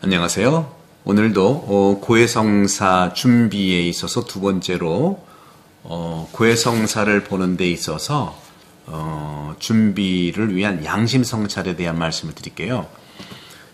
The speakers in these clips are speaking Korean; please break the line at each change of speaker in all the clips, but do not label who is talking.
안녕하세요. 오늘도 고해성사 준비에 있어서 두 번째로 고해성사를 보는 데 있어서 준비를 위한 양심성찰에 대한 말씀을 드릴게요.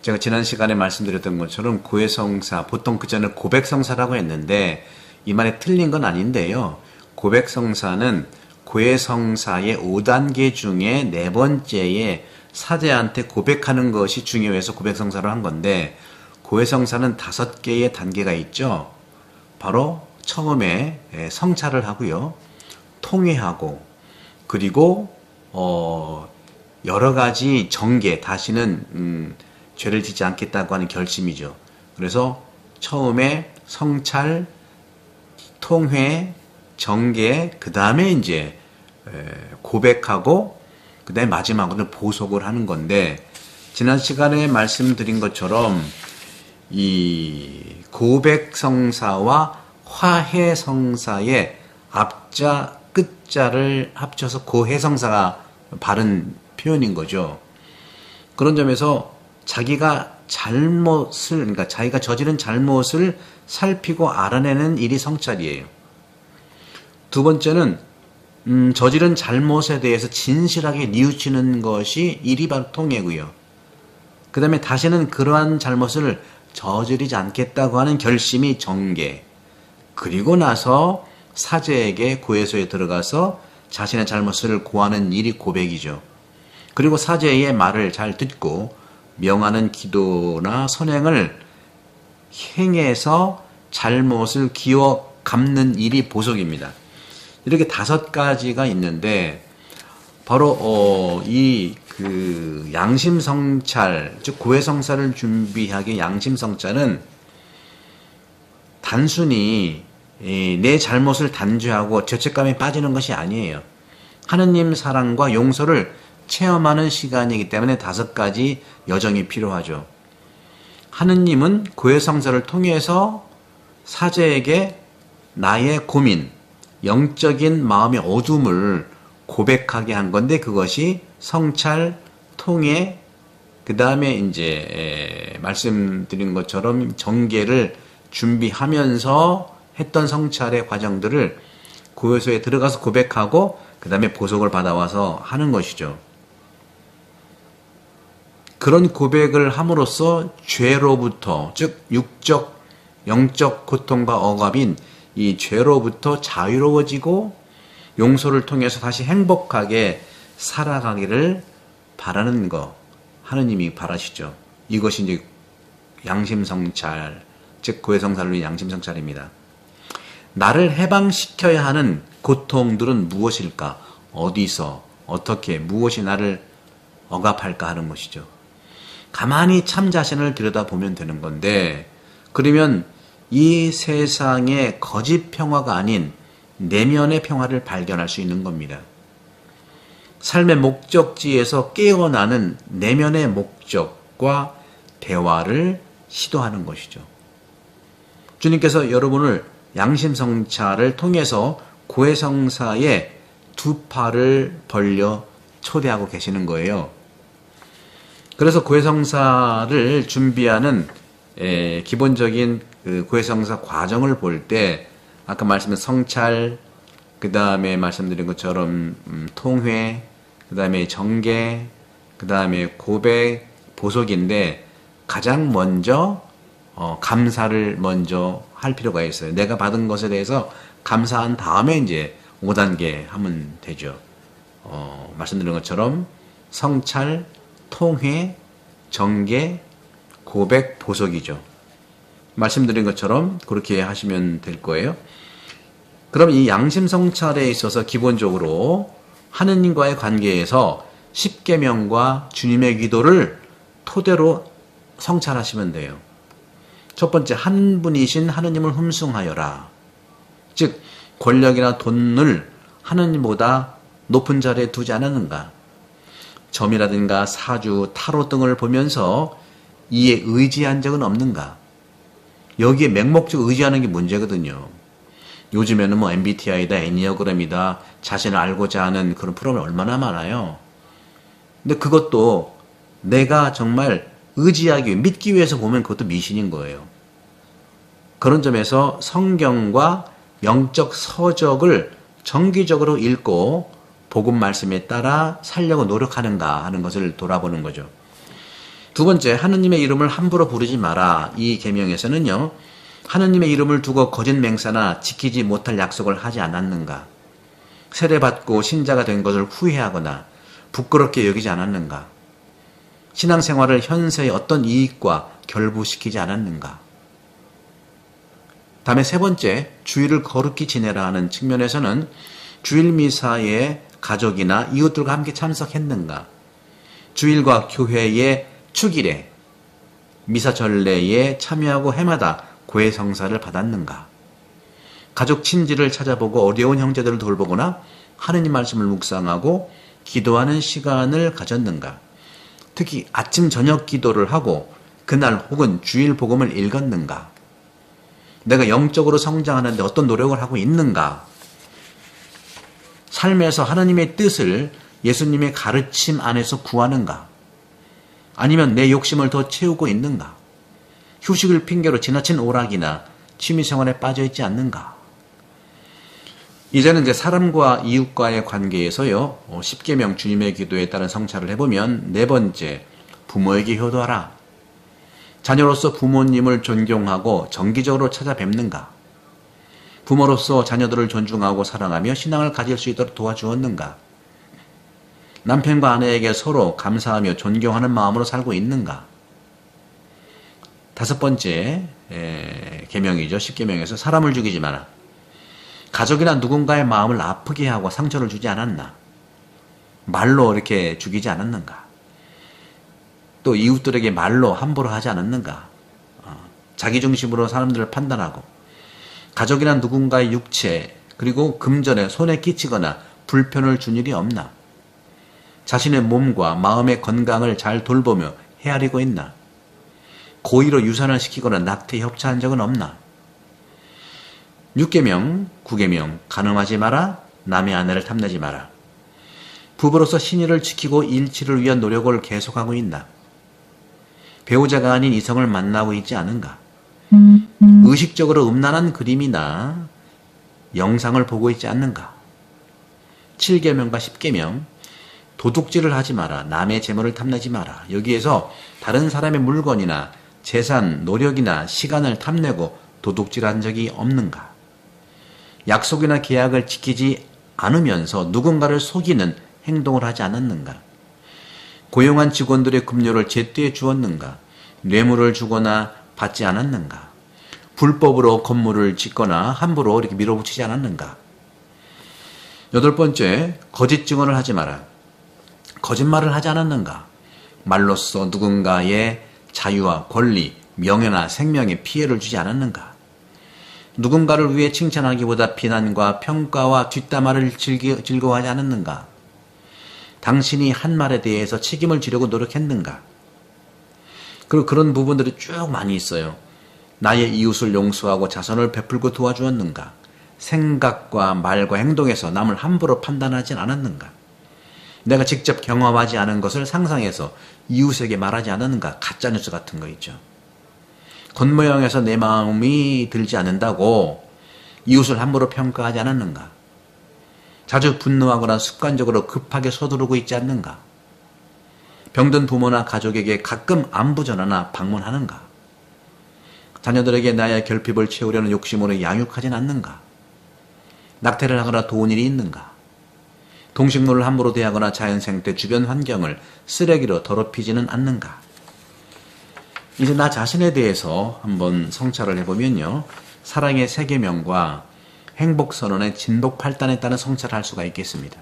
제가 지난 시간에 말씀드렸던 것처럼 고해성사, 보통 그 전에 고백성사라고 했는데 이 말에 틀린 건 아닌데요. 고백성사는 고해성사의 5단계 중에 네 번째에 사제한테 고백하는 것이 중요해서 고백성사를 한 건데, 고해성사는 5개의 단계가 있죠. 바로 처음에 성찰을 하고요, 통회하고, 그리고 여러 가지 정계, 다시는 죄를 짓지 않겠다고 하는 결심이죠. 그래서 처음에 성찰, 통회, 정계, 그 다음에 이제 고백하고, 그 다음에 마지막으로 보속을 하는 건데, 지난 시간에 말씀드린 것처럼 이 고백성사와 화해성사의 앞자 끝자를 합쳐서 고해성사가 바른 표현인 거죠. 그런 점에서 자기가 그러니까 자기가 저지른 잘못을 살피고 알아내는 일이 성찰이에요. 두 번째는 저지른 잘못에 대해서 진실하게 뉘우치는 것이 일이 바로 통회고요. 그 다음에 다시는 그러한 잘못을 저지르지 않겠다고 하는 결심이 정계. 그리고 나서 사제에게 고해소에 들어가서 자신의 잘못을 고하는 일이 고백이죠. 그리고 사제의 말을 잘 듣고 명하는 기도나 선행을 행해서 잘못을 기워 갚는 일이 보속입니다. 이렇게 5가지가 있는데, 바로 양심성찰, 즉 고해성사를 준비하기 양심성찰은 단순히 내 잘못을 단죄하고 죄책감에 빠지는 것이 아니에요. 하느님 사랑과 용서를 체험하는 시간이기 때문에 5가지 여정이 필요하죠. 하느님은 고해성사를 통해서 사제에게 나의 고민, 영적인 마음의 어둠을 고백하게 한 건데, 그것이 성찰, 통회, 그 다음에 이제 말씀드린 것처럼 정계를 준비하면서 했던 성찰의 과정들을 고해소에 들어가서 고백하고 그 다음에 보속을 받아와서 하는 것이죠. 그런 고백을 함으로써 죄로부터, 즉 육적, 영적 고통과 억압인 이 죄로부터 자유로워지고 용서를 통해서 다시 행복하게 살아가기를 바라는 것, 하느님이 바라시죠. 이것이 이제 양심성찰, 즉 고해성사를 위한 양심성찰입니다. 나를 해방시켜야 하는 고통들은 무엇일까? 어디서, 어떻게, 무엇이 나를 억압할까 하는 것이죠. 가만히 참 자신을 들여다보면 되는 건데, 그러면 이 세상의 거짓 평화가 아닌 내면의 평화를 발견할 수 있는 겁니다. 삶의 목적지에서 깨어나는 내면의 목적과 대화를 시도하는 것이죠. 주님께서 여러분을 양심성찰을 통해서 고해성사의 2팔을 벌려 초대하고 계시는 거예요. 그래서 고해성사를 준비하는 기본적인 고해성사 과정을 볼 때, 아까 말씀드린 성찰, 그 다음에 말씀드린 것처럼 통회, 그 다음에 정계, 그 다음에 고백, 보속인데, 가장 먼저 감사를 먼저 할 필요가 있어요. 내가 받은 것에 대해서 감사한 다음에 이제 5단계 하면 되죠. 말씀드린 것처럼 성찰, 통회, 정계, 고백, 보속이죠. 말씀드린 것처럼 그렇게 하시면 될 거예요. 그럼 이 양심성찰에 있어서 기본적으로 하느님과의 관계에서 10계명과 주님의 기도를 토대로 성찰하시면 돼요. 첫 번째, 한 분이신 하느님을 흠숭하여라. 즉 권력이나 돈을 하느님보다 높은 자리에 두지 않았는가? 점이라든가 사주, 타로 등을 보면서 이에 의지한 적은 없는가? 여기에 맹목적으로 의지하는 게 문제거든요. 요즘에는 뭐 MBTI다, 애니어그램이다, 자신을 알고자 하는 그런 프로그램이 얼마나 많아요. 근데 그것도 내가 정말 의지하기, 믿기 위해서 보면 그것도 미신인 거예요. 그런 점에서 성경과 영적 서적을 정기적으로 읽고 복음 말씀에 따라 살려고 노력하는가 하는 것을 돌아보는 거죠. 두 번째, 하느님의 이름을 함부로 부르지 마라. 이 계명에서는요, 하느님의 이름을 두고 거짓 맹세나 지키지 못할 약속을 하지 않았는가? 세례받고 신자가 된 것을 후회하거나 부끄럽게 여기지 않았는가? 신앙생활을 현세의 어떤 이익과 결부시키지 않았는가? 다음에 세 번째, 주일을 거룩히 지내라 하는 측면에서는 주일 미사에 가족이나 이웃들과 함께 참석했는가? 주일과 교회의 축일에, 미사 전례에 참여하고 해마다 고해 성사를 받았는가? 가족 친지를 찾아보고 어려운 형제들을 돌보거나 하느님 말씀을 묵상하고 기도하는 시간을 가졌는가? 특히 아침 저녁 기도를 하고 그날 혹은 주일 복음을 읽었는가? 내가 영적으로 성장하는데 어떤 노력을 하고 있는가? 삶에서 하나님의 뜻을 예수님의 가르침 안에서 구하는가? 아니면 내 욕심을 더 채우고 있는가? 휴식을 핑계로 지나친 오락이나 취미생활에 빠져있지 않는가? 이제는 이제 사람과 이웃과의 관계에서요, 10계명 주님의 기도에 따른 성찰을 해보면 네 번째, 부모에게 효도하라. 자녀로서 부모님을 존경하고 정기적으로 찾아뵙는가? 부모로서 자녀들을 존중하고 사랑하며 신앙을 가질 수 있도록 도와주었는가? 남편과 아내에게 서로 감사하며 존경하는 마음으로 살고 있는가? 다섯 번째 계명이죠. 10계명에서 사람을 죽이지 마라. 가족이나 누군가의 마음을 아프게 하고 상처를 주지 않았나? 말로 이렇게 죽이지 않았는가? 또 이웃들에게 말로 함부로 하지 않았는가? 자기중심으로 사람들을 판단하고 가족이나 누군가의 육체 그리고 금전에 손에 끼치거나 불편을 준 일이 없나? 자신의 몸과 마음의 건강을 잘 돌보며 헤아리고 있나? 고의로 유산을 시키거나 낙태에 협찬한 적은 없나? 6계명, 9계명, 간음하지 마라, 남의 아내를 탐내지 마라. 부부로서 신의를 지키고 일치를 위한 노력을 계속하고 있나? 배우자가 아닌 이성을 만나고 있지 않은가? 의식적으로 음란한 그림이나 영상을 보고 있지 않는가? 7계명과 10계명, 도둑질을 하지 마라, 남의 재물을 탐내지 마라. 여기에서 다른 사람의 물건이나 재산, 노력이나 시간을 탐내고 도둑질한 적이 없는가? 약속이나 계약을 지키지 않으면서 누군가를 속이는 행동을 하지 않았는가? 고용한 직원들의 급료를 제때 주었는가? 뇌물을 주거나 받지 않았는가? 불법으로 건물을 짓거나 함부로 이렇게 밀어붙이지 않았는가? 8번째, 거짓 증언을 하지 마라. 거짓말을 하지 않았는가? 말로써 누군가의 자유와 권리, 명예나 생명에 피해를 주지 않았는가? 누군가를 위해 칭찬하기보다 비난과 평가와 뒷담화를 즐거워하지 않았는가? 당신이 한 말에 대해서 책임을 지려고 노력했는가? 그리고 그런 부분들이 쭉 많이 있어요. 나의 이웃을 용서하고 자선을 베풀고 도와주었는가? 생각과 말과 행동에서 남을 함부로 판단하지 않았는가? 내가 직접 경험하지 않은 것을 상상해서 이웃에게 말하지 않았는가? 가짜뉴스 같은 거 있죠. 겉모양에서 내 마음이 들지 않는다고 이웃을 함부로 평가하지 않았는가? 자주 분노하거나 습관적으로 급하게 서두르고 있지 않는가? 병든 부모나 가족에게 가끔 안부 전화나 방문하는가? 자녀들에게 나의 결핍을 채우려는 욕심으로 양육하진 않는가? 낙태를 하거나 도운 일이 있는가? 동식물을 함부로 대하거나 자연생태 주변 환경을 쓰레기로 더럽히지는 않는가? 이제 나 자신에 대해서 한번 성찰을 해보면요. 사랑의 세계명과 행복선언의 진복 8단에 따른 성찰을 할 수가 있겠습니다.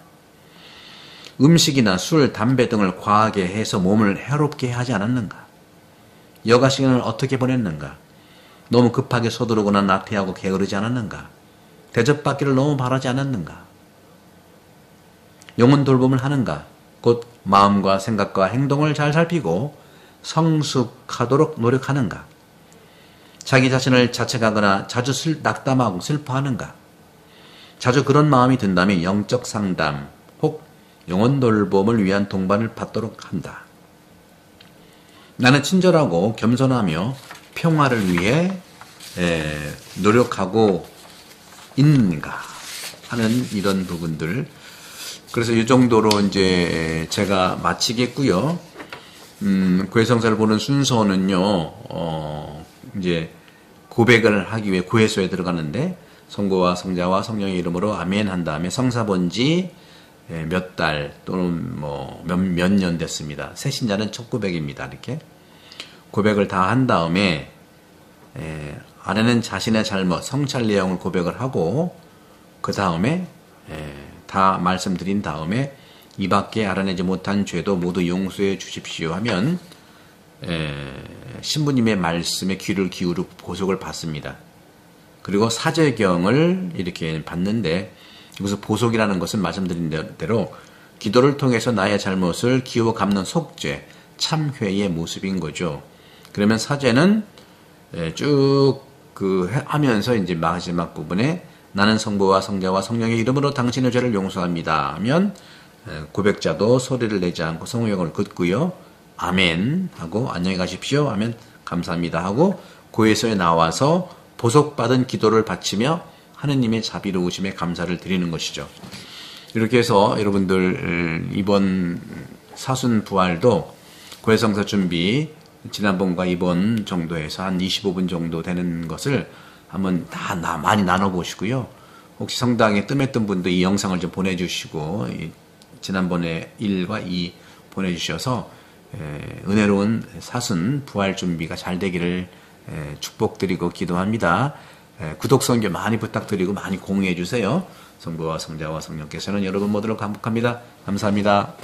음식이나 술, 담배 등을 과하게 해서 몸을 해롭게 하지 않았는가? 여가 시간을 어떻게 보냈는가? 너무 급하게 서두르거나 나태하고 게으르지 않았는가? 대접받기를 너무 바라지 않았는가? 영혼 돌봄을 하는가? 곧 마음과 생각과 행동을 잘 살피고 성숙하도록 노력하는가? 자기 자신을 자책하거나 자주 낙담하고 슬퍼하는가? 자주 그런 마음이 든다면 영적 상담 혹 영혼 돌봄을 위한 동반을 받도록 한다. 나는 친절하고 겸손하며 평화를 위해 노력하고 있는가 하는 이런 부분들. 그래서 이 정도로 이제 제가 마치겠고요. 고해성사를 보는 순서는요, 이제 고백을 하기 위해 고해소에 들어가는데, 성부와 성자와 성령의 이름으로 아멘 한 다음에 성사 본지 몇 달 또는 뭐 몇 년 됐습니다. 새신자는 첫 고백입니다. 이렇게 고백을 다 한 다음에 아내는 자신의 잘못, 성찰 내용을 고백을 하고 그 다음에 다 말씀드린 다음에 이 밖에 알아내지 못한 죄도 모두 용서해 주십시오 하면 신부님의 말씀에 귀를 기울이고 보석을 받습니다. 그리고 사제경을 이렇게 받는데 여기서 보석이라는 것은 말씀드린 대로 기도를 통해서 나의 잘못을 기워 갚는 속죄, 참회의 모습인 거죠. 그러면 사제는 쭉 하면서 이제 마지막 부분에 나는 성부와 성자와 성령의 이름으로 당신의 죄를 용서합니다 하면 고백자도 소리를 내지 않고 성령을 긋고요. 아멘 하고 안녕히 가십시오 하면 감사합니다 하고 고해소에 나와서 보석받은 기도를 바치며 하느님의 자비로우심에 감사를 드리는 것이죠. 이렇게 해서 여러분들 이번 사순 부활도 고해성사 준비 지난번과 이번 정도에서 한 25분 정도 되는 것을 한번 다 많이 나눠보시고요. 혹시 성당에 뜸했던 분도 이 영상을 좀 보내주시고 지난번에 1과 2 보내주셔서 은혜로운 사순 부활 준비가 잘 되기를 축복드리고 기도합니다. 구독 선교 많이 부탁드리고 많이 공유해 주세요. 성부와 성자와 성령께서는 여러분 모두를 감복합니다. 감사합니다.